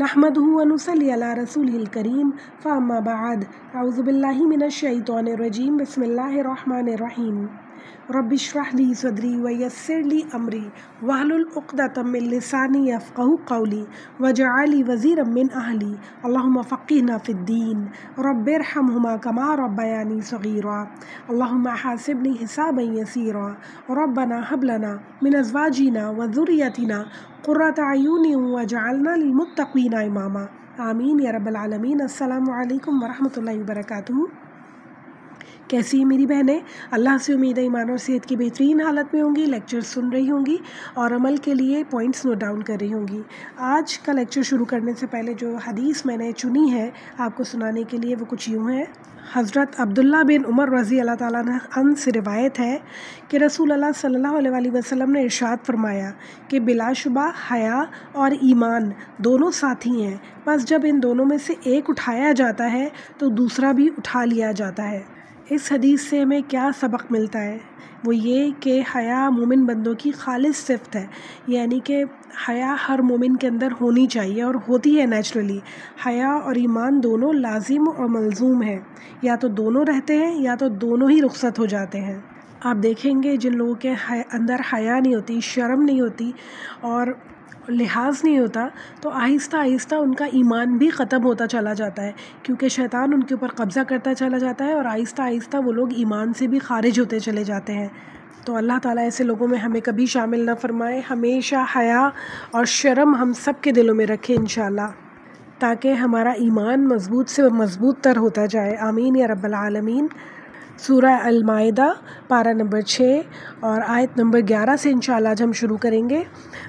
نحمده ونصلي على رسوله الكريم فأما بعد أعوذ بالله من الشيطان الرجيم بسم الله الرحمن الرحيم رب اشرح لي صدري ويسر لي أمري واحلل عقدة من لساني يفقهوا قولي واجعل لي وزيرا من أهلي اللهم فقهنا في الدين رب ارحمهما كما ربياني صغيرا اللهم حاسبني حسابا يسيرا ربنا هب لنا من أزواجنا وذريتنا قرۃ اعین وجعلنا للمتقین اماما آمین یا رب العالمین۔ السلام علیکم ورحمۃ اللہ وبرکاتہ۔ کیسی ہیں میری بہنیں؟ اللہ سے امید ہے ایمان اور صحت کی بہترین حالت میں ہوں گی، لیکچر سن رہی ہوں گی اور عمل کے لیے پوائنٹس نوٹ ڈاؤن کر رہی ہوں گی۔ آج کا لیکچر شروع کرنے سے پہلے جو حدیث میں نے چنی ہے آپ کو سنانے کے لیے وہ کچھ یوں ہے۔ حضرت عبداللہ بن عمر رضی اللہ تعالیٰ عنہ سے روایت ہے کہ رسول اللہ صلی اللہ علیہ وسلم نے ارشاد فرمایا کہ بلا شبہ حیا اور ایمان دونوں ساتھی ہیں، بس جب ان دونوں میں سے ایک اٹھایا جاتا ہے تو دوسرا بھی اٹھا لیا جاتا ہے۔ اس حدیث سے ہمیں کیا سبق ملتا ہے؟ وہ یہ کہ حیا مومن بندوں کی خالص صفت ہے، یعنی کہ حیا ہر مومن کے اندر ہونی چاہیے اور ہوتی ہے نیچرلی۔ حیا اور ایمان دونوں لازم اور ملزوم ہیں، یا تو دونوں رہتے ہیں یا تو دونوں ہی رخصت ہو جاتے ہیں۔ آپ دیکھیں گے جن لوگوں کے اندر حیا نہیں ہوتی، شرم نہیں ہوتی اور لحاظ نہیں ہوتا، تو آہستہ آہستہ ان کا ایمان بھی ختم ہوتا چلا جاتا ہے، کیونکہ شیطان ان کے اوپر قبضہ کرتا چلا جاتا ہے اور آہستہ آہستہ وہ لوگ ایمان سے بھی خارج ہوتے چلے جاتے ہیں۔ تو اللہ تعالیٰ ایسے لوگوں میں ہمیں کبھی شامل نہ فرمائے، ہمیشہ حیا اور شرم ہم سب کے دلوں میں رکھے انشاءاللہ، تاکہ ہمارا ایمان مضبوط سے مضبوط تر ہوتا جائے، آمین یا رب العالمین۔ سورہ المائدہ پارہ نمبر 6 اور آیت نمبر 11 سے انشاءاللہ آج ہم شروع کریں گے۔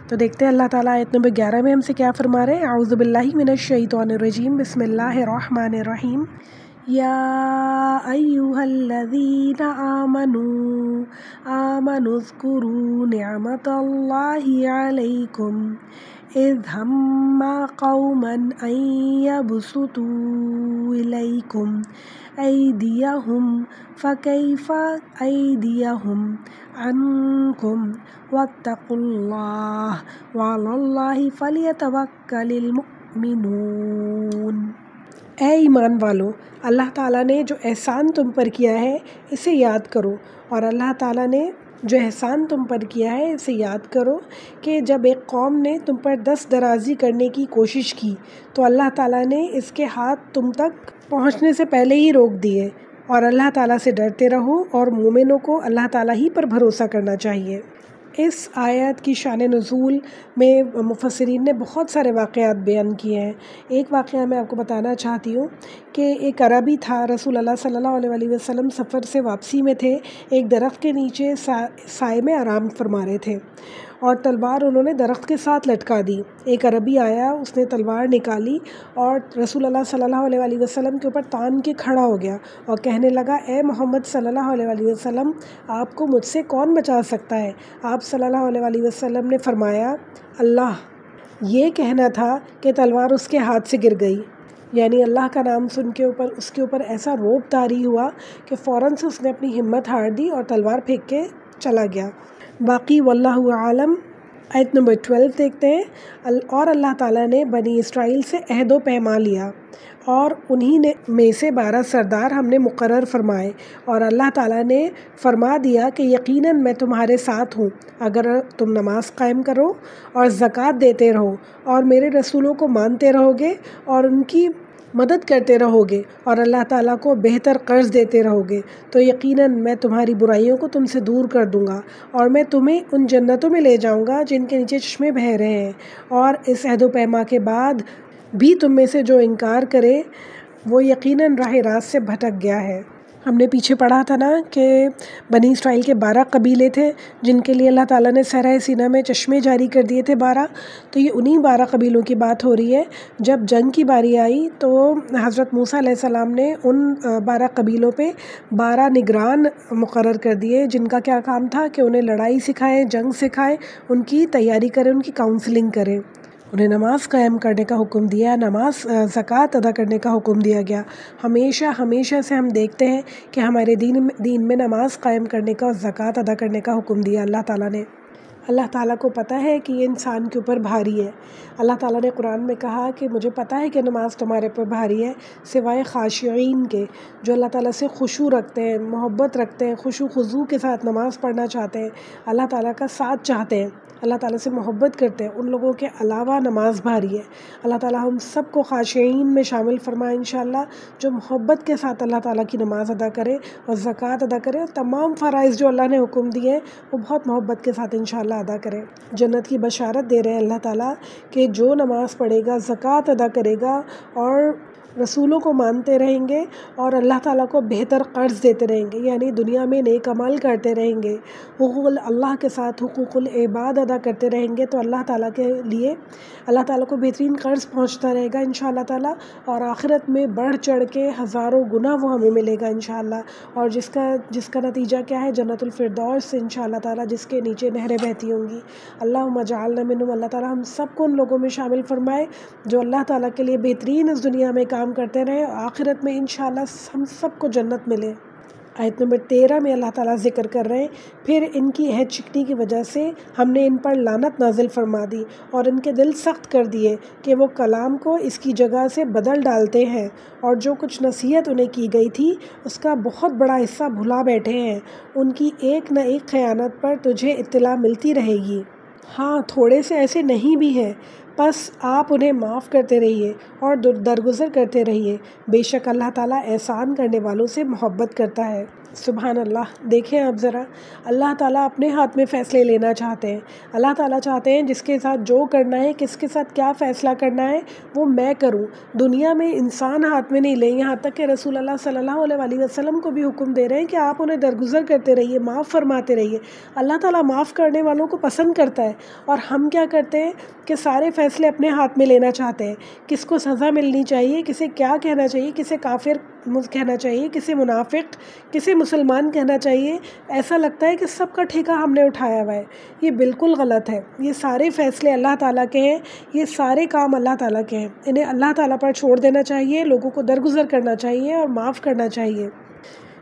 تو دیکھتے ہیں اللہ تعالیٰ آیت نمبر 11 میں ہم سے کیا فرما رہے ہیں۔ اعوذ باللہ من الشیطان الرجیم بسم اللہ الرحمن الرحیم۔ یا ایہا الذین آمنوا اذکروا نعمت اللہ علیکم اذ ہم قوما ان یبسطوا الیکم ایدیہم فکیف ایدیہم عنکم واتقوا اللہ وعلی اللہ فلیتوکل المؤمنون۔ اے ایمان والو، اللہ تعالیٰ نے جو احسان تم پر کیا ہے اسے یاد کرو، اور اللہ تعالیٰ نے جو احسان تم پر کیا ہے اسے یاد کرو کہ جب ایک قوم نے تم پر دست درازی کرنے کی کوشش کی تو اللہ تعالیٰ نے اس کے ہاتھ تم تک پہنچنے سے پہلے ہی روک دیے، اور اللہ تعالیٰ سے ڈرتے رہو اور مومنوں کو اللہ تعالیٰ ہی پر بھروسہ کرنا چاہیے۔ اس آیت کی شان نزول میں مفسرین نے بہت سارے واقعات بیان کیے ہیں۔ ایک واقعہ میں آپ کو بتانا چاہتی ہوں کہ ایک عربی تھا، رسول اللہ صلی اللہ علیہ وسلم سفر سے واپسی میں تھے، ایک درخت کے نیچے سائے میں آرام فرما رہے تھے اور تلوار انہوں نے درخت کے ساتھ لٹکا دی۔ ایک عربی آیا، اس نے تلوار نکالی اور رسول اللہ صلی اللہ علیہ وسلم کے اوپر تان کے کھڑا ہو گیا اور کہنے لگا، اے محمد صلی اللہ علیہ وسلم، آپ کو مجھ سے کون بچا سکتا ہے؟ آپ صلی اللہ علیہ وسلم نے فرمایا، اللہ۔ یہ کہنا تھا کہ تلوار اس کے ہاتھ سے گر گئی، یعنی اللہ کا نام سن کے اس کے اوپر ایسا روب طاری ہوا کہ فوراً سے اس نے اپنی ہمت ہار دی اور تلوار پھینک کے چلا گیا۔ باقی واللہ عالم آیت نمبر 12 دیکھتے ہیں۔ اور اللہ تعالیٰ نے بنی اسرائیل سے عہد و پیمان لیا اور انہی میں سے 12 سردار ہم نے مقرر فرمائے، اور اللہ تعالیٰ نے فرما دیا کہ یقیناً میں تمہارے ساتھ ہوں اگر تم نماز قائم کرو اور زکوٰۃ دیتے رہو اور میرے رسولوں کو مانتے رہو گے اور ان کی مدد کرتے رہو گے اور اللہ تعالیٰ کو بہتر قرض دیتے رہو گے، تو یقیناً میں تمہاری برائیوں کو تم سے دور کر دوں گا اور میں تمہیں ان جنتوں میں لے جاؤں گا جن کے نیچے چشمے بہہ رہے ہیں۔ اور اس عہد و پیما کے بعد بھی تم میں سے جو انکار کرے وہ یقیناً راہ راست سے بھٹک گیا ہے۔ ہم نے پیچھے پڑھا تھا نا کہ بنی اسرائیل کے 12 قبیلے تھے جن کے لیے اللہ تعالیٰ نے صحرائے سینا میں چشمے جاری کر دیے تھے 12، تو یہ انہی 12 قبیلوں کی بات ہو رہی ہے۔ جب جنگ کی باری آئی تو حضرت موسیٰ علیہ السلام نے ان 12 قبیلوں پہ 12 نگران مقرر کر دیے جن کا کیا کام تھا کہ انہیں لڑائی سکھائیں، جنگ سکھائیں، ان کی تیاری کریں، ان کی کاؤنسلنگ کریں، انہیں نماز قائم کرنے کا حکم دیا، زکوٰۃ ادا کرنے کا حکم دیا گیا۔ ہمیشہ سے ہم دیکھتے ہیں کہ ہمارے دین میں نماز قائم کرنے کا اور زکوٰۃ ادا کرنے کا حکم دیا اللہ تعالیٰ نے۔ اللہ تعالیٰ کو پتہ ہے کہ یہ انسان کے اوپر بھاری ہے۔ اللہ تعالیٰ نے قرآن میں کہا کہ مجھے پتہ ہے کہ نماز تمہارے اوپر بھاری ہے، سوائے خاشعین کے، جو اللہ تعالیٰ سے خشوع رکھتے ہیں، محبت رکھتے ہیں، خشوع خضوع کے ساتھ نماز پڑھنا چاہتے ہیں، اللہ تعالیٰ کا ساتھ چاہتے ہیں، اللہ تعالیٰ سے محبت کرتے ہیں، ان لوگوں کے علاوہ نماز بھاری ہے۔ اللہ تعالیٰ ہم سب کو خاشعین میں شامل فرمائے انشاءاللہ، جو محبت کے ساتھ اللہ تعالیٰ کی نماز ادا کرے اور زکوٰۃ ادا کرے، اور تمام فرائض جو اللہ نے حکم دیے ہیں وہ بہت محبت کے ساتھ انشاءاللہ ادا کرے۔ جنت کی بشارت دے رہے ہیں اللہ تعالیٰ کہ جو نماز پڑھے گا، زکوٰۃ ادا کرے گا اور رسولوں کو مانتے رہیں گے اور اللہ تعالیٰ کو بہتر قرض دیتے رہیں گے، یعنی دنیا میں نیک عمل کرتے رہیں گے، حقوق اللہ کے ساتھ حقوق العباد ادا کرتے رہیں گے، تو اللہ تعالیٰ کے لیے اللہ تعالیٰ کو بہترین قرض پہنچتا رہے گا انشاءاللہ تعالیٰ، اور آخرت میں بڑھ چڑھ کے ہزاروں گنا وہ ہمیں ملے گا انشاءاللہ، اور جس کا نتیجہ کیا ہے؟ جنت الفردوس سے انشاءاللہ تعالیٰ، جس کے نیچے نہریں بہتی ہوں گی۔ اللہم اجعلنا منہم، اللہ تعالیٰ ہم سب کو ان لوگوں میں شامل فرمائے جو اللہ تعالیٰ کے لیے بہترین اس دنیا میں کام کرتے رہے اور آخرت میں انشاءاللہ ہم سب کو جنت ملے۔ آیت نمبر 13 میں اللہ تعالیٰ ذکر کر رہے ہیں، پھر ان کی عہد شکنی کی وجہ سے ہم نے ان پر لعنت نازل فرما دی اور ان کے دل سخت کر دیے کہ وہ کلام کو اس کی جگہ سے بدل ڈالتے ہیں، اور جو کچھ نصیحت انہیں کی گئی تھی اس کا بہت بڑا حصہ بھلا بیٹھے ہیں۔ ان کی ایک نہ ایک خیانت پر تجھے اطلاع ملتی رہے گی، ہاں تھوڑے سے ایسے نہیں بھی ہیں، بس آپ انہیں معاف کرتے رہیے اور درگزر کرتے رہیے، بے شک اللہ تعالیٰ احسان کرنے والوں سے محبت کرتا ہے۔ سبحان اللہ۔ دیکھیں آپ ذرا، اللہ تعالیٰ اپنے ہاتھ میں فیصلے لینا چاہتے ہیں، اللہ تعالیٰ چاہتے ہیں جس کے ساتھ جو کرنا ہے، کس کے ساتھ کیا فیصلہ کرنا ہے وہ میں کروں۔ دنیا میں انسان ہاتھ میں نہیں لیں، یہاں تک کہ رسول اللہ صلی اللہ علیہ وسلم کو بھی حکم دے رہے ہیں کہ آپ انہیں درگزر کرتے رہیے، معاف فرماتے رہیے۔ اللہ تعالیٰ معاف کرنے والوں کو پسند کرتا ہے، اور ہم کیا کرتے ہیں کہ سارے فیصلے اپنے ہاتھ میں لینا چاہتے ہیں، کس کو سزا ملنی چاہیے، کسے کیا کہنا چاہیے، کسے کافر کہنا چاہیے، کسے منافق، کسے مسلمان کہنا چاہیے، ایسا لگتا ہے کہ سب کا ٹھیکہ ہم نے اٹھایا ہوا ہے۔ یہ بالکل غلط ہے، یہ سارے فیصلے اللہ تعالیٰ کے ہیں، یہ سارے کام اللہ تعالیٰ کے ہیں، انہیں اللہ تعالیٰ پر چھوڑ دینا چاہیے، لوگوں کو درگزر کرنا چاہیے اور معاف کرنا چاہیے۔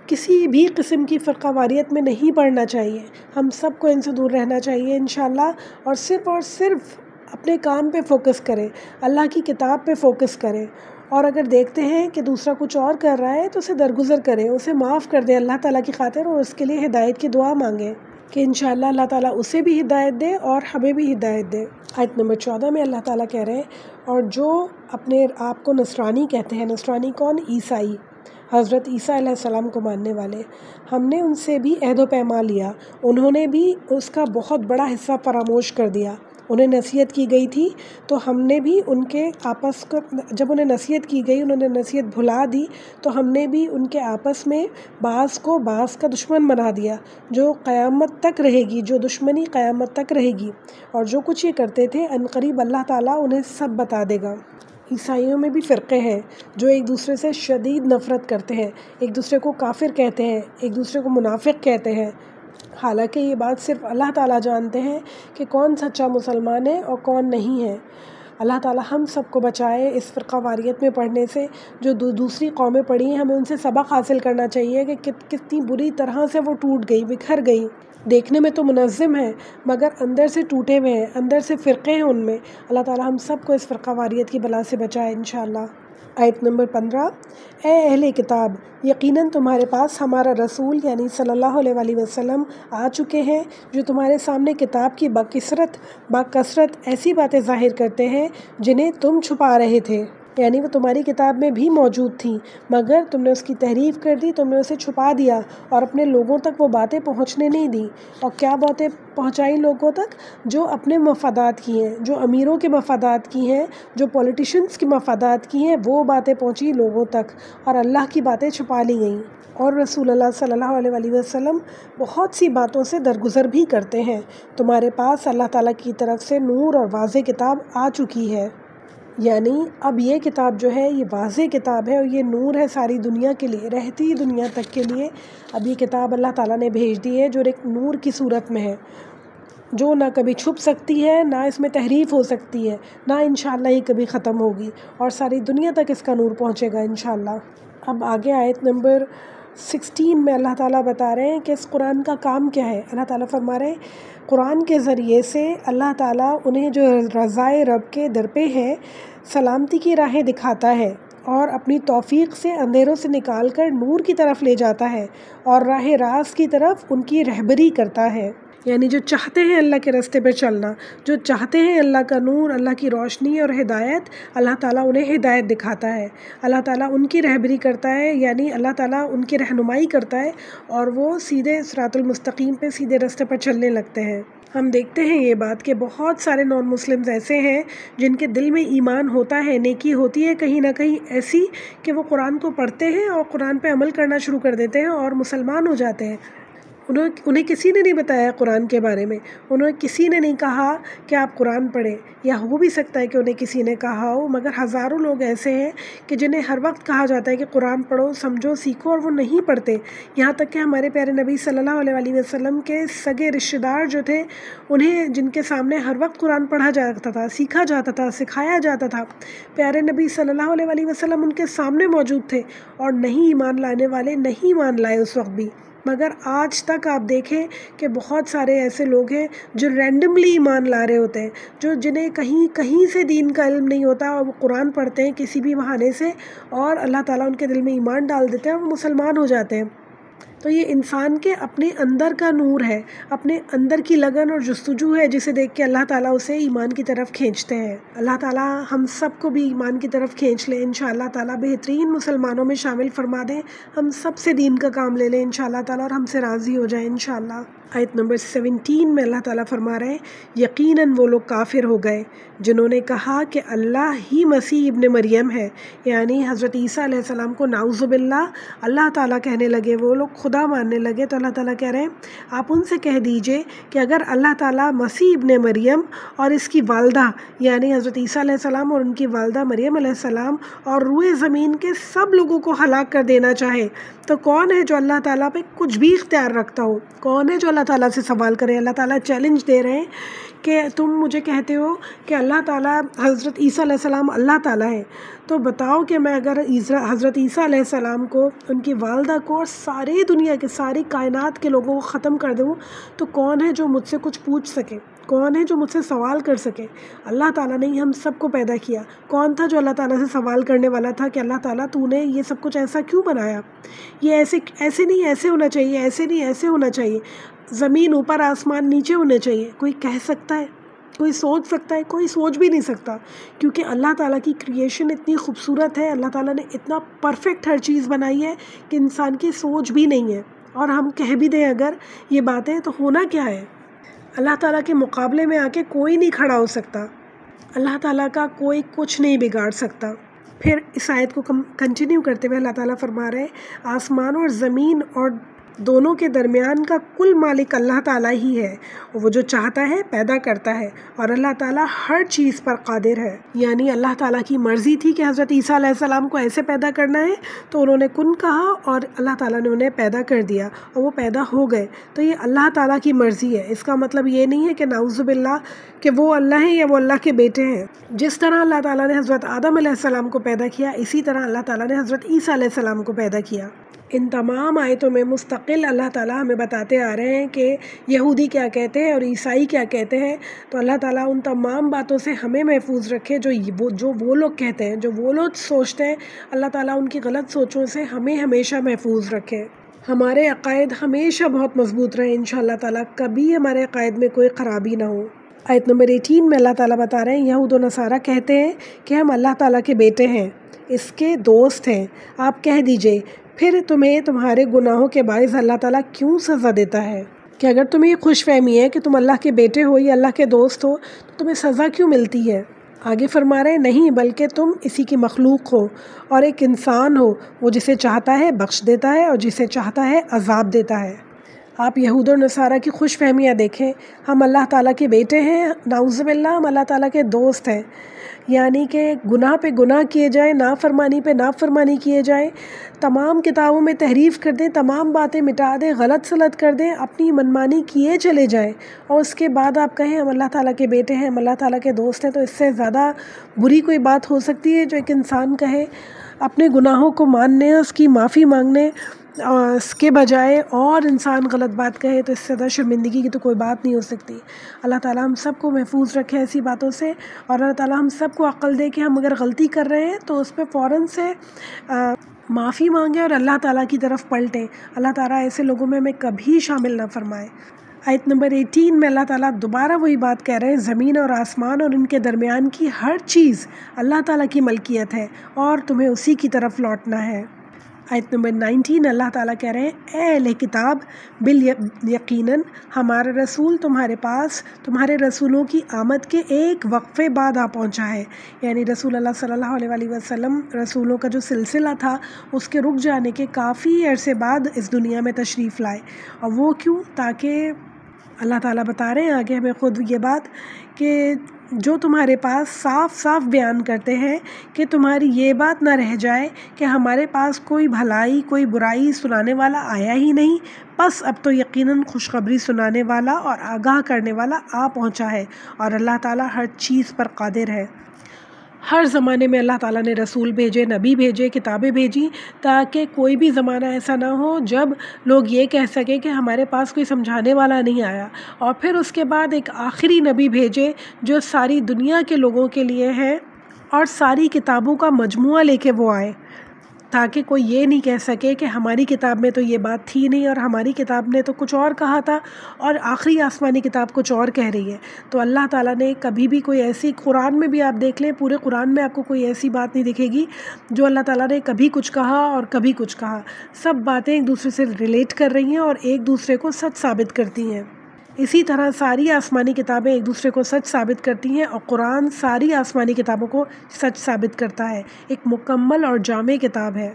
کسی بھی قسم کی فرقہ واریت میں نہیں پڑنا چاہیے، ہم سب کو ان سے دور رہنا چاہیے انشاءاللہ، اور صرف اپنے کام پہ فوکس کریں، اللہ کی کتاب پہ فوکس کریں، اور اگر دیکھتے ہیں کہ دوسرا کچھ اور کر رہا ہے تو اسے درگزر کریں، اسے معاف کر دیں اللہ تعالیٰ کی خاطر، اور اس کے لیے ہدایت کی دعا مانگیں کہ انشاءاللہ اللہ تعالیٰ اسے بھی ہدایت دے اور ہمیں بھی ہدایت دے۔ آیت نمبر 14 میں اللہ تعالیٰ کہہ رہے ہیں، اور جو اپنے آپ کو نصرانی کہتے ہیں، نصرانی کون؟ عیسائی، حضرت عیسیٰ علیہ السلام کو ماننے والے، ہم نے ان سے بھی عہد و پیمان لیا، انہوں نے بھی اس کا بہت بڑا حصہ فراموش کر دیا۔ انہیں نصیحت کی گئی تھی تو ہم نے بھی ان کے آپس کو، جب انہیں نصیحت کی گئی انہوں نے نصیحت بھلا دی، تو ہم نے بھی ان کے آپس میں بعض کو بعض کا دشمن بنا دیا، جو قیامت تک رہے گی، جو دشمنی قیامت تک رہے گی، اور جو کچھ یہ کرتے تھے عنقریب اللہ تعالیٰ انہیں سب بتا دے گا۔ عیسائیوں میں بھی فرقے ہیں جو ایک دوسرے سے شدید نفرت کرتے ہیں، ایک دوسرے کو کافر کہتے ہیں، ایک دوسرے کو منافق کہتے ہیں، حالانکہ یہ بات صرف اللہ تعالیٰ جانتے ہیں کہ کون سچا مسلمان ہے اور کون نہیں ہے۔ اللہ تعالیٰ ہم سب کو بچائے اس فرقہ واریت میں پڑھنے سے، جو دوسری قومیں پڑھی ہیں ہمیں ان سے سبق حاصل کرنا چاہیے کہ کتنی بری طرح سے وہ ٹوٹ گئی، بکھر گئی، دیکھنے میں تو منظم ہے مگر اندر سے ٹوٹے ہوئے ہیں، اندر سے فرقے ہیں ان میں۔ اللہ تعالیٰ ہم سب کو اس فرقہ واریت کی بلا سے بچائے انشاءاللہ۔ آیت نمبر 15، اے اہل کتاب، یقیناً تمہارے پاس ہمارا رسول یعنی صلی اللہ علیہ وسلم آ چکے ہیں، جو تمہارے سامنے کتاب کی باکثرت ایسی باتیں ظاہر کرتے ہیں جنہیں تم چھپا رہے تھے، یعنی وہ تمہاری کتاب میں بھی موجود تھیں مگر تم نے اس کی تحریف کر دی، تم نے اسے چھپا دیا اور اپنے لوگوں تک وہ باتیں پہنچنے نہیں دیں۔ اور کیا باتیں پہنچائی لوگوں تک؟ جو اپنے مفادات کی ہیں، جو امیروں کے مفادات کی ہیں، جو پولیٹیشنز کے مفادات کی ہیں، وہ باتیں پہنچی لوگوں تک اور اللہ کی باتیں چھپا لی گئیں۔ اور رسول اللہ صلی اللہ علیہ وسلم بہت سی باتوں سے درگزر بھی کرتے ہیں۔ تمہارے پاس اللہ تعالیٰ کی طرف سے نور اور واضح کتاب آ چکی ہے، یعنی اب یہ کتاب جو ہے یہ واضح کتاب ہے اور یہ نور ہے ساری دنیا کے لیے، رہتی دنیا تک کے لیے۔ اب یہ کتاب اللہ تعالیٰ نے بھیج دی ہے جو ایک نور کی صورت میں ہے، جو نہ کبھی چھپ سکتی ہے، نہ اس میں تحریف ہو سکتی ہے، نہ انشاءاللہ یہ کبھی ختم ہوگی، اور ساری دنیا تک اس کا نور پہنچے گا انشاءاللہ۔ اب آگے آیت نمبر 16 میں اللہ تعالیٰ بتا رہے ہیں کہ اس قرآن کا کام کیا ہے. اللہ تعالیٰ فرما رہے ہیں قرآن کے ذریعے سے اللہ تعالیٰ انہیں جو رضائے رب کے در پہ ہے سلامتی کی راہیں دکھاتا ہے اور اپنی توفیق سے اندھیروں سے نکال کر نور کی طرف لے جاتا ہے اور راہ راست کی طرف ان کی رہبری کرتا ہے. یعنی جو چاہتے ہیں اللہ کے راستے پہ چلنا، جو چاہتے ہیں اللہ کا نور، اللہ کی روشنی اور ہدایت، اللہ تعالیٰ انہیں ہدایت دکھاتا ہے، اللہ تعالیٰ ان کی رہبری کرتا ہے، یعنی اللہ تعالیٰ ان کی رہنمائی کرتا ہے اور وہ سیدھے صراط المستقیم پہ سیدھے راستے پر چلنے لگتے ہیں. ہم دیکھتے ہیں یہ بات کہ بہت سارے نان مسلمز ایسے ہیں جن کے دل میں ایمان ہوتا ہے، نیکی ہوتی ہے کہیں نہ کہیں ایسی کہ وہ قرآن کو پڑھتے ہیں اور قرآن پہ عمل کرنا شروع کر دیتے ہیں اور مسلمان ہو جاتے ہیں. انہیں کسی نے نہیں بتایا قرآن کے بارے میں، انہیں کسی نے نہیں کہا کہ آپ قرآن پڑھیں، یا ہو بھی سکتا ہے کہ انہیں کسی نے کہا ہو، مگر ہزاروں لوگ ایسے ہیں کہ جنہیں ہر وقت کہا جاتا ہے کہ قرآن پڑھو، سمجھو، سیکھو، اور وہ نہیں پڑھتے. یہاں تک کہ ہمارے پیارے نبی صلی اللہ علیہ وسلم کے سگے رشتہ دار جو تھے، انہیں جن کے سامنے ہر وقت قرآن پڑھا جاتا تھا، سیکھا جاتا تھا، سکھایا جاتا تھا، پیارے نبی صلی اللہ علیہ وسلم ان کے سامنے موجود تھے اور نہیں ایمان لانے والے نہیں ایمان لائے اس وقت بھی. مگر آج تک آپ دیکھیں کہ بہت سارے ایسے لوگ ہیں جو رینڈملی ایمان لا رہے ہوتے ہیں، جنہیں کہیں سے دین کا علم نہیں ہوتا اور وہ قرآن پڑھتے ہیں کسی بھی بہانے سے، اور اللہ تعالیٰ ان کے دل میں ایمان ڈال دیتے ہیں اور وہ مسلمان ہو جاتے ہیں. تو یہ انسان کے اپنے اندر کا نور ہے، اپنے اندر کی لگن اور جستجو ہے، جسے دیکھ کے اللہ تعالیٰ اسے ایمان کی طرف کھینچتے ہیں. اللہ تعالیٰ ہم سب کو بھی ایمان کی طرف کھینچ لیں انشاءاللہ تعالیٰ، بہترین مسلمانوں میں شامل فرما دیں، ہم سب سے دین کا کام لے لیں انشاءاللہ تعالیٰ اور ہم سے راضی ہو جائیں انشاءاللہ. آیت نمبر 17 میں اللہ تعالیٰ فرما رہے ہیں یقیناً وہ لوگ کافر ہو گئے جنہوں نے کہا کہ اللہ ہی مسیح ابن مریم ہے، یعنی حضرت عیسیٰ علیہ السلام کو نعوذ باللہ اللہ تعالیٰ کہنے لگے، وہ لوگ خدا ماننے لگے. تو اللہ تعالیٰ کہہ رہے ہیں آپ ان سے کہہ دیجئے کہ اگر اللہ تعالیٰ مسیح ابن مریم اور اس کی والدہ یعنی حضرت عیسیٰ علیہ السلام اور ان کی والدہ مریم علیہ السلام اور روئے زمین کے سب لوگوں کو ہلاک کر دینا چاہے تو کون ہے جو اللہ تعالیٰ پہ کچھ بھی اختیار رکھتا ہو؟ کون ہے جو اللہ تعالیٰ سے سوال کرے؟ اللہ تعالیٰ چیلنج دے رہے ہیں کہ تم مجھے کہتے ہو کہ اللہ تعالیٰ حضرت عیسیٰ علیہ السلام اللہ تعالیٰ ہے، تو بتاؤ کہ میں اگر حضرت عیسیٰ علیہ السلام کو، ان کی والدہ کو اور ساری دنیا کے ساری کائنات کے لوگوں کو ختم کر دوں تو کون ہے جو مجھ سے کچھ پوچھ سکے؟ کون ہے جو مجھ سے سوال کر سکے؟ اللہ تعالیٰ نے ہم سب کو پیدا کیا. کون تھا جو اللہ تعالیٰ سے سوال کرنے والا تھا کہ اللہ تعالیٰ تو نے یہ سب کچھ ایسا کیوں بنایا؟ یہ ایسے نہیں ایسے ہونا چاہیے، ایسے نہیں ایسے ہونا چاہیے، زمین اوپر آسمان نیچے ہونے چاہیے. کوئی کہہ سکتا ہے؟ کوئی سوچ سکتا ہے؟ کوئی سوچ بھی نہیں سکتا، کیونکہ اللہ تعالیٰ کی کریشن اتنی خوبصورت ہے، اللہ تعالیٰ نے اتنا پرفیکٹ ہر چیز بنائی ہے کہ انسان کی سوچ بھی نہیں ہے. اور ہم کہہ بھی دیں اگر یہ باتیں تو ہونا کیا ہے؟ اللہ تعالیٰ کے مقابلے میں آ کے کوئی نہیں کھڑا ہو سکتا، اللہ تعالیٰ کا کوئی کچھ نہیں بگاڑ سکتا. پھر اس آیت کو کنٹینیو کرتے ہوئے اللہ تعالیٰ فرما رہے ہیں آسمان اور زمین اور دونوں کے درمیان کا کل مالک اللہ تعالیٰ ہی ہے، وہ جو چاہتا ہے پیدا کرتا ہے اور اللہ تعالیٰ ہر چیز پر قادر ہے. یعنی اللہ تعالیٰ کی مرضی تھی کہ حضرت عیسیٰ علیہ السلام کو ایسے پیدا کرنا ہے تو انہوں نے کن کہا اور اللہ تعالیٰ نے انہیں پیدا کر دیا اور وہ پیدا ہو گئے. تو یہ اللہ تعالیٰ کی مرضی ہے، اس کا مطلب یہ نہیں ہے کہ نعوذ باللہ کہ وہ اللہ ہیں یا وہ اللہ کے بیٹے ہیں. جس طرح اللہ تعالیٰ نے حضرت آدم علیہ السلام کو پیدا کیا، اسی طرح اللہ تعالیٰ نے حضرت عیسیٰ علیہ السلام کو پیدا کیا. ان تمام آیتوں میں مستقل اللہ تعالیٰ ہمیں بتاتے آ رہے ہیں کہ یہودی کیا کہتے ہیں اور عیسائی کیا کہتے ہیں. تو اللہ تعالیٰ ان تمام باتوں سے ہمیں محفوظ رکھے جو وہ لوگ کہتے ہیں، جو وہ لوگ سوچتے ہیں. اللہ تعالیٰ ان کی غلط سوچوں سے ہمیں ہمیشہ محفوظ رکھے. ہمارے عقائد ہمیشہ بہت مضبوط رہیں انشاءاللہ تعالیٰ، کبھی ہمارے عقائد میں کوئی خرابی نہ ہو. آیت نمبر 18 میں اللہ تعالیٰ بتا رہے ہیں یہود و نصارہ کہتے ہیں کہ ہم اللہ تعالیٰ کے بیٹے ہیں، اس کے دوست ہیں. آپ کہہ دیجئے پھر تمہیں تمہارے گناہوں کے باعث اللہ تعالیٰ کیوں سزا دیتا ہے؟ کہ اگر تمہیں یہ خوش فہمی ہے کہ تم اللہ کے بیٹے ہو یا اللہ کے دوست ہو تو تمہیں سزا کیوں ملتی ہے؟ آگے فرما رہے ہیں نہیں، بلکہ تم اسی کی مخلوق ہو اور ایک انسان ہو، وہ جسے چاہتا ہے بخش دیتا ہے اور جسے چاہتا ہے عذاب دیتا ہے. آپ یہود و نصارہ کی خوش فہمیاں دیکھیں، ہم اللہ تعالیٰ کے بیٹے ہیں، نعوذ باللہ ہم اللہ تعالیٰ کے دوست ہیں. یعنی کہ گناہ پہ گناہ کیے جائیں، نافرمانی پہ نافرمانی کیے جائیں، تمام کتابوں میں تحریف کر دیں، تمام باتیں مٹا دیں، غلط سلط کر دیں، اپنی منمانی کیے چلے جائیں اور اس کے بعد آپ کہیں ہم اللہ تعالیٰ کے بیٹے ہیں، ہم اللہ تعالیٰ کے دوست ہیں. تو اس سے زیادہ بری کوئی بات ہو سکتی ہے جو ایک انسان کہے؟ اپنے گناہوں کو ماننے، اس کی معافی مانگنے اس کے بجائے اور انسان غلط بات کہے تو اس سے زیادہ شرمندگی کی تو کوئی بات نہیں ہو سکتی۔ اللہ تعالیٰ ہم سب کو محفوظ رکھے ایسی باتوں سے، اور اللہ تعالیٰ ہم سب کو عقل دے کہ ہم اگر غلطی کر رہے ہیں تو اس پہ فوراً سے معافی مانگیں اور اللہ تعالیٰ کی طرف پلٹیں۔ اللہ تعالیٰ ایسے لوگوں میں ہمیں کبھی شامل نہ فرمائے۔ آیت نمبر 18 میں اللہ تعالیٰ دوبارہ وہی بات کہہ رہے ہیں، زمین اور آسمان اور ان کے درمیان کی ہر چیز اللہ تعالیٰ کی ملکیت ہے اور تمہیں اسی کی طرف لوٹنا ہے۔ آیت نمبر 19 اللہ تعالیٰ کہہ رہے ہیں، اے اہل کتاب، یقیناً ہمارا رسول تمہارے پاس تمہارے رسولوں کی آمد کے ایک وقفے بعد آ پہنچا ہے، یعنی رسول اللہ صلی اللہ علیہ وسلم رسولوں کا جو سلسلہ تھا اس کے رک جانے کے کافی عرصے بعد اس دنیا میں تشریف لائے۔ اور وہ کیوں؟ تاکہ اللہ تعالیٰ بتا رہے ہیں آگے ہمیں خود یہ بات کہ جو تمہارے پاس صاف صاف بیان کرتے ہیں کہ تمہاری یہ بات نہ رہ جائے کہ ہمارے پاس کوئی بھلائی کوئی برائی سنانے والا آیا ہی نہیں، بس اب تو یقیناً خوشخبری سنانے والا اور آگاہ کرنے والا آ پہنچا ہے، اور اللہ تعالیٰ ہر چیز پر قادر ہے۔ ہر زمانے میں اللہ تعالیٰ نے رسول بھیجے، نبی بھیجے، کتابیں بھیجی، تاکہ کوئی بھی زمانہ ایسا نہ ہو جب لوگ یہ کہہ سکیں کہ ہمارے پاس کوئی سمجھانے والا نہیں آیا۔ اور پھر اس کے بعد ایک آخری نبی بھیجے جو ساری دنیا کے لوگوں کے لیے ہے، اور ساری کتابوں کا مجموعہ لے کے وہ آئے، تاکہ کوئی یہ نہیں کہہ سکے کہ ہماری کتاب میں تو یہ بات تھی نہیں اور ہماری کتاب نے تو کچھ اور کہا تھا اور آخری آسمانی کتاب کچھ اور کہہ رہی ہے۔ تو اللہ تعالیٰ نے کبھی بھی کوئی ایسی، قرآن میں بھی آپ دیکھ لیں، پورے قرآن میں آپ کو کوئی ایسی بات نہیں دکھے گی جو اللہ تعالیٰ نے کبھی کچھ کہا اور کبھی کچھ کہا۔ سب باتیں ایک دوسرے سے ریلیٹ کر رہی ہیں اور ایک دوسرے کو سچ ثابت کرتی ہیں۔ اسی طرح ساری آسمانی کتابیں ایک دوسرے کو سچ ثابت کرتی ہیں، اور قرآن ساری آسمانی کتابوں کو سچ ثابت کرتا ہے، ایک مکمل اور جامع کتاب ہے۔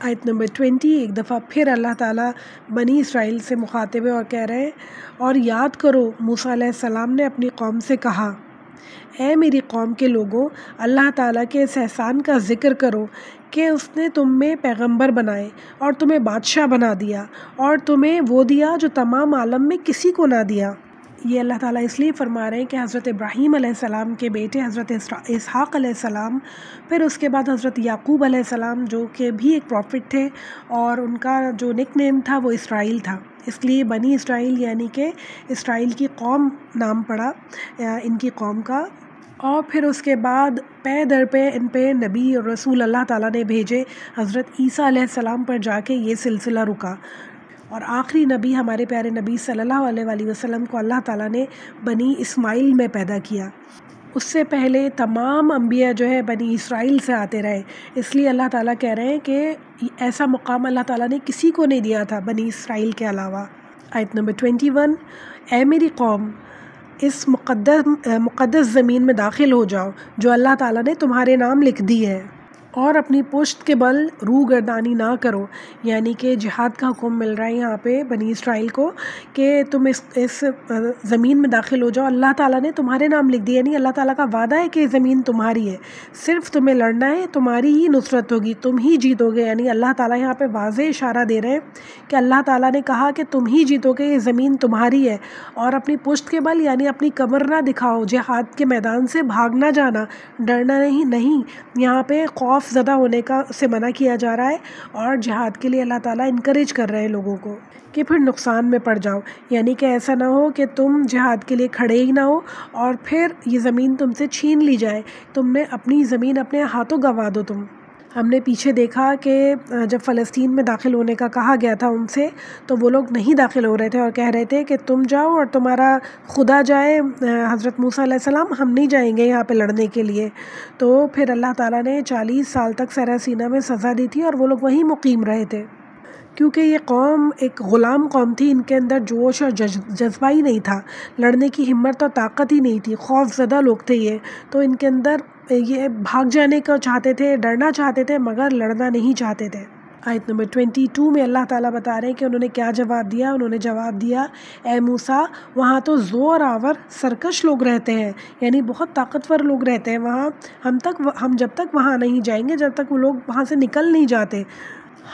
آیت نمبر 20 ایک دفعہ پھر اللہ تعالیٰ بنی اسرائیل سے مخاطب ہے اور کہہ رہے ہیں، اور یاد کرو موسیٰ علیہ السلام نے اپنی قوم سے کہا، اے میری قوم کے لوگوں، اللہ تعالیٰ کے اس احسان کا ذکر کرو کہ اس نے تم میں پیغمبر بنائے اور تمہیں بادشاہ بنا دیا اور تمہیں وہ دیا جو تمام عالم میں کسی کو نہ دیا۔ یہ اللہ تعالیٰ اس لیے فرما رہے ہیں کہ حضرت ابراہیم علیہ السلام کے بیٹے حضرت اسحاق علیہ السلام، پھر اس کے بعد حضرت یعقوب علیہ السلام جو کہ بھی ایک پروفٹ تھے، اور ان کا جو نک نیم تھا وہ اسرائیل تھا، اس لیے بنی اسرائیل یعنی کہ اسرائیل کی قوم نام پڑا ان کی قوم کا۔ اور پھر اس کے بعد پے در پہ ان پہ نبی اور رسول اللہ تعالیٰ نے بھیجے، حضرت عیسیٰ علیہ السلام پر جا کے یہ سلسلہ رکا، اور آخری نبی ہمارے پیارے نبی صلی اللہ علیہ وسلم کو اللہ تعالیٰ نے بنی اسماعیل میں پیدا کیا۔ اس سے پہلے تمام انبیاء جو ہے بنی اسرائیل سے آتے رہے، اس لیے اللہ تعالیٰ کہہ رہے ہیں کہ ایسا مقام اللہ تعالیٰ نے کسی کو نہیں دیا تھا بنی اسرائیل کے علاوہ۔ آیت نمبر 21 اے میری قوم، اس مقدس زمین میں داخل ہو جاؤ جو اللہ تعالیٰ نے تمہارے نام لکھ دی ہے، اور اپنی پشت کے بل روح گردانی نہ کرو، یعنی کہ جہاد کا حکم مل رہا ہے یہاں پہ بنی اسرائیل کو کہ تم اس زمین میں داخل ہو جاؤ، اللہ تعالیٰ نے تمہارے نام لکھ دی، یعنی اللہ تعالیٰ کا وعدہ ہے کہ یہ زمین تمہاری ہے، صرف تمہیں لڑنا ہے، تمہاری ہی نصرت ہوگی، تم ہی جیتو گے، یعنی اللہ تعالیٰ یہاں پہ واضح اشارہ دے رہے ہیں کہ اللہ تعالیٰ نے کہا کہ تم ہی جیتو گے، یہ زمین تمہاری ہے، اور اپنی پشت کے بل یعنی اپنی کمر نہ دکھاؤ، جہاد کے میدان سے بھاگنا جانا، ڈرنا نہیں، یہاں پہ خوف زدہ ہونے کا سے منع کیا جا رہا ہے، اور جہاد کے لیے اللہ تعالیٰ انکریج کر رہے ہیں لوگوں کو کہ پھر نقصان میں پڑ جاؤ، یعنی کہ ایسا نہ ہو کہ تم جہاد کے لیے کھڑے ہی نہ ہو اور پھر یہ زمین تم سے چھین لی جائے، تم نے اپنی زمین اپنے ہاتھوں گنوا دو تم۔ ہم نے پیچھے دیکھا کہ جب فلسطین میں داخل ہونے کا کہا گیا تھا ان سے، تو وہ لوگ نہیں داخل ہو رہے تھے اور کہہ رہے تھے کہ تم جاؤ اور تمہارا خدا جائے، حضرت موسیٰ علیہ السلام ہم نہیں جائیں گے یہاں پہ لڑنے کے لیے۔ تو پھر اللہ تعالیٰ نے 40 سال تک صحرا سینا میں سزا دی تھی اور وہ لوگ وہیں مقیم رہے تھے، کیونکہ یہ قوم ایک غلام قوم تھی، ان کے اندر جوش اور جذبہ ہی نہیں تھا، لڑنے کی ہمت اور طاقت ہی نہیں تھی، خوف زدہ لوگ تھے یہ، تو ان کے اندر یہ بھاگ جانے کو چاہتے تھے، ڈرنا چاہتے تھے مگر لڑنا نہیں چاہتے تھے۔ آیت نمبر 22 میں اللہ تعالیٰ بتا رہے ہیں کہ انہوں نے کیا جواب دیا، انہوں نے جواب دیا، اے موسیٰ، وہاں تو زور آور سرکش لوگ رہتے ہیں، یعنی بہت طاقتور لوگ رہتے ہیں وہاں، ہم جب تک وہاں نہیں جائیں گے جب تک وہ لوگ وہاں سے نکل نہیں جاتے،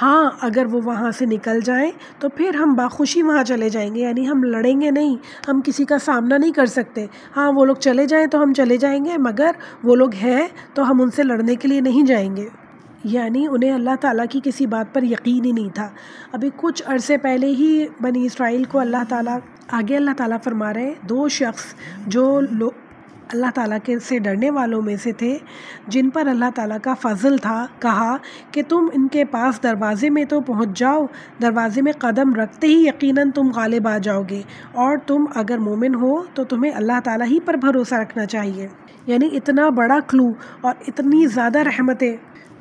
ہاں اگر وہ وہاں سے نکل جائیں تو پھر ہم باخوشی وہاں چلے جائیں گے، یعنی ہم لڑیں گے نہیں، ہم کسی کا سامنا نہیں کر سکتے، ہاں وہ لوگ چلے جائیں تو ہم چلے جائیں گے، مگر وہ لوگ ہیں تو ہم ان سے لڑنے کے لیے نہیں جائیں گے۔ یعنی انہیں اللہ تعالیٰ کی کسی بات پر یقین ہی نہیں تھا۔ ابھی کچھ عرصے پہلے ہی بنی اسرائیل کو اللہ تعالیٰ اللہ تعالیٰ فرما رہے ہیں، دو شخص جو اللہ تعالیٰ کے سے ڈرنے والوں میں سے تھے، جن پر اللہ تعالیٰ کا فضل تھا، کہا کہ تم ان کے پاس دروازے میں تو پہنچ جاؤ، دروازے میں قدم رکھتے ہی یقیناً تم غالب آ جاؤ گے، اور تم اگر مومن ہو تو تمہیں اللہ تعالیٰ ہی پر بھروسہ رکھنا چاہیے۔ یعنی اتنا بڑا کلو اور اتنی زیادہ رحمتیں،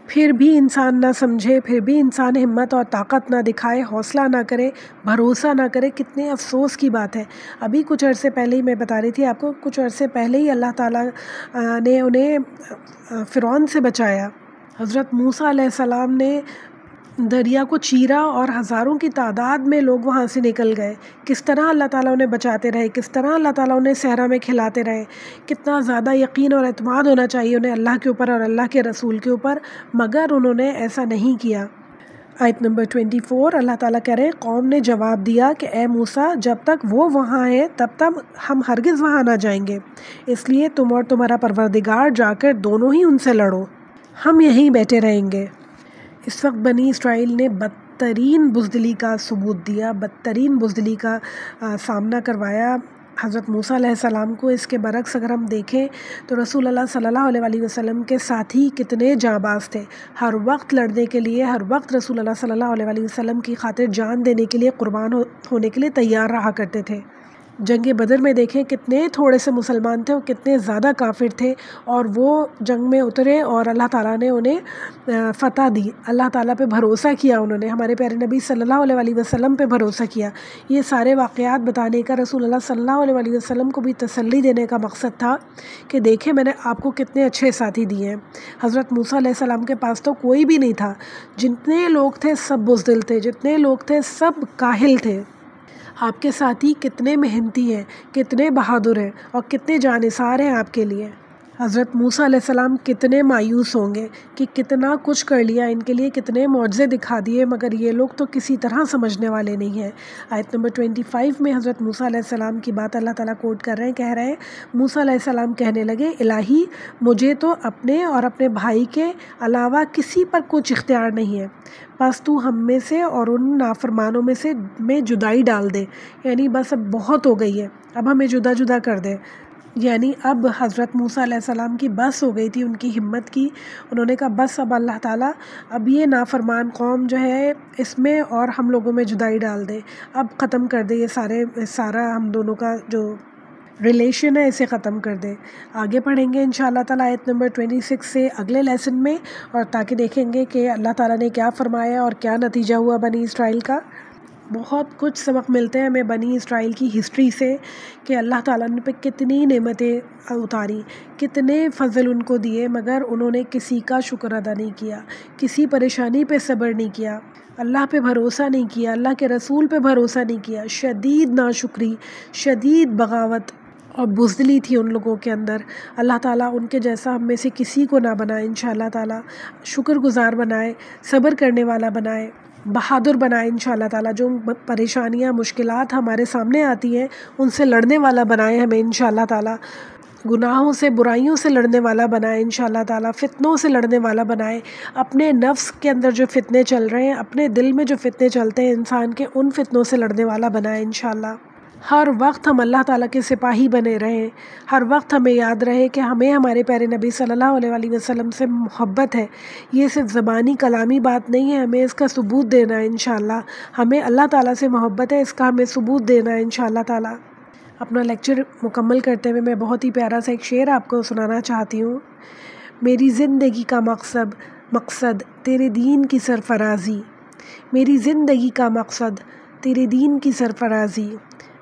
پھر بھی انسان نہ سمجھے، پھر بھی انسان ہمت اور طاقت نہ دکھائے، حوصلہ نہ کرے، بھروسہ نہ کرے، کتنے افسوس کی بات ہے۔ ابھی کچھ عرصے پہلے ہی میں بتا رہی تھی آپ کو، کچھ عرصے پہلے ہی اللہ تعالیٰ نے انہیں فرعون سے بچایا۔ حضرت موسیٰ علیہ السلام نے دریا کو چیرا اور ہزاروں کی تعداد میں لوگ وہاں سے نکل گئے۔ کس طرح اللہ تعالیٰ انہیں بچاتے رہے، کس طرح اللہ تعالیٰ انہیں صحرا میں کھلاتے رہے۔ کتنا زیادہ یقین اور اعتماد ہونا چاہیے انہیں اللہ کے اوپر اور اللہ کے رسول کے اوپر، مگر انہوں نے ایسا نہیں کیا۔ آیت نمبر 24 اللہ تعالیٰ کہہ رہے ہیں، قوم نے جواب دیا کہ اے موسیٰ، جب تک وہ وہاں ہے تب تک ہم ہرگز وہاں نہ جائیں گے، اس لیے تم اور تمہارا پروردگار جا کر دونوں ہی ان سے لڑو، ہم یہیں بیٹھے رہیں گے۔ اس وقت بنی اسرائیل نے بدترین بزدلی کا ثبوت دیا، بدترین بزدلی کا سامنا کروایا حضرت موسیٰ علیہ السلام کو۔ اس کے برعکس اگر ہم دیکھیں تو رسول اللہ صلی اللہ علیہ وسلم کے ساتھی کتنے جانباز تھے، ہر وقت لڑنے کے لیے، ہر وقت رسول اللہ صلی اللہ علیہ وسلم کی خاطر جان دینے کے لیے، قربان ہونے کے لیے تیار رہا کرتے تھے۔ جنگ بدر میں دیکھیں کتنے تھوڑے سے مسلمان تھے اور کتنے زیادہ کافر تھے، اور وہ جنگ میں اترے اور اللہ تعالیٰ نے انہیں فتح دی۔ اللہ تعالیٰ پہ بھروسہ کیا انہوں نے، ہمارے پیارے نبی صلی اللہ علیہ وسلم پہ بھروسہ کیا۔ یہ سارے واقعات بتانے کا رسول اللہ صلی اللہ علیہ وسلم کو بھی تسلی دینے کا مقصد تھا کہ دیکھیں میں نے آپ کو کتنے اچھے ساتھی دیے ہیں۔ حضرت موسیٰ علیہ السلام کے پاس تو کوئی بھی نہیں تھا، جتنے لوگ تھے سب بزدل تھے، جتنے لوگ تھے سب کاہل تھے۔ آپ کے ساتھی کتنے محنتی ہیں، کتنے بہادر ہیں اور کتنے جانثار ہیں آپ کے لیے۔ حضرت موسیٰ علیہ السلام کتنے مایوس ہوں گے کہ کتنا کچھ کر لیا ان کے لیے، کتنے معجزے دکھا دیے، مگر یہ لوگ تو کسی طرح سمجھنے والے نہیں ہیں۔ آیت نمبر 25 میں حضرت موسیٰ علیہ السلام کی بات اللہ تعالیٰ کوٹ کر رہے ہیں، کہہ رہے ہیں، موسیٰ علیہ السلام کہنے لگے، الہی مجھے تو اپنے اور اپنے بھائی کے علاوہ کسی پر کچھ اختیار نہیں ہے، بس تو ہم میں سے اور ان نافرمانوں میں سے میں جدائی ڈال دے، یعنی بس اب بہت ہو گئی ہے، اب ہمیں جدا جدا کر دے۔ یعنی اب حضرت موسیٰ علیہ السلام کی بس ہو گئی تھی، ان کی ہمت کی، انہوں نے کہا بس اب اللہ تعالیٰ اب یہ نافرمان قوم جو ہے اس میں اور ہم لوگوں میں جدائی ڈال دے، اب ختم کر دے، یہ سارا ہم دونوں کا جو ریلیشن ہے اسے ختم کر دے۔ آگے پڑھیں گے انشاءاللہ تعالیٰ آیت نمبر 26 سے اگلے لیسن میں، اور تاکہ دیکھیں گے کہ اللہ تعالیٰ نے کیا فرمایا اور کیا نتیجہ ہوا بنی اسرائیل کا۔ بہت کچھ سبق ملتے ہیں ہمیں بنی اسرائیل کی ہسٹری سے کہ اللہ تعالیٰ نے پہ کتنی نعمتیں اتاری، کتنے فضل ان کو دیے، مگر انہوں نے کسی کا شکر ادا نہیں کیا، کسی پریشانی پہ صبر نہیں کیا، اللہ پہ بھروسہ نہیں کیا، اللہ کے رسول پہ بھروسہ نہیں کیا، شدید ناشکری، شدید بغاوت اور بزدلی تھی ان لوگوں کے اندر۔ اللہ تعالیٰ ان کے جیسا ہم میں سے کسی کو نہ بنائے انشاءاللہ تعالیٰ، شکر گزار بنائے، صبر کرنے والا بنائے، بہادر بنائے انشاءاللہ تعالیٰ، جو پریشانیاں مشکلات ہمارے سامنے آتی ہیں ان سے لڑنے والا بنائے ہمیں انشاءاللہ تعالیٰ، گناہوں سے برائیوں سے لڑنے والا بنائے انشاءاللہ تعالیٰ، فتنوں سے لڑنے والا بنائے، اپنے نفس کے اندر جو فتنے چل رہے ہیں، اپنے دل میں جو فتنے چلتے ہیں انسان کے، ان فتنوں سے لڑنے والا بنائے انشاءاللہ۔ ہر وقت ہم اللہ تعالیٰ کے سپاہی بنے رہیں، ہر وقت ہمیں یاد رہے کہ ہمیں ہمارے پیارے نبی صلی اللہ علیہ وسلم سے محبت ہے، یہ صرف زبانی کلامی بات نہیں ہے، ہمیں اس کا ثبوت دینا ہے انشاءاللہ، ہمیں اللہ تعالیٰ سے محبت ہے، اس کا ہمیں ثبوت دینا ہے انشاءاللہ تعالیٰ۔ اپنا لیکچر مکمل کرتے ہوئے میں بہت ہی پیارا سا ایک شعر آپ کو سنانا چاہتی ہوں۔ میری زندگی کا مقصد تیرے دین کی سرفرازی، میری زندگی کا مقصد تیرے دین کی سرفرازی،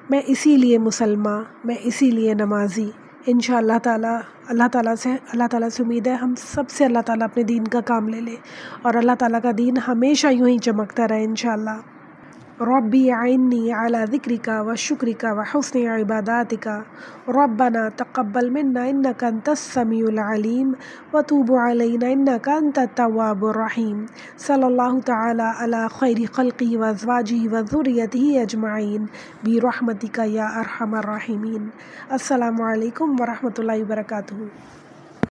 میں اسی لیے مسلمان، میں اسی لیے نمازی۔ انشاءاللہ تعالیٰ اللہ تعالیٰ سے امید ہے ہم سب سے اللہ تعالیٰ اپنے دین کا کام لے لے اور اللہ تعالیٰ کا دین ہمیشہ یوں ہی چمکتا رہے انشاءاللہ۔ ربی اعنی علی ذکرک و شکرک و حسن عباداتک، ربنا تقبل منا انک انت السمیع العلیم وتوب علینا انک انت التواب الرحیم۔ صلی اللہ تعالی علی خیر خلقہ و ازواجہ و ذریتہ اجمعین برحمتک یا ارحم الراحمین۔ السلام علیکم ورحمۃ اللہ وبرکاتہ۔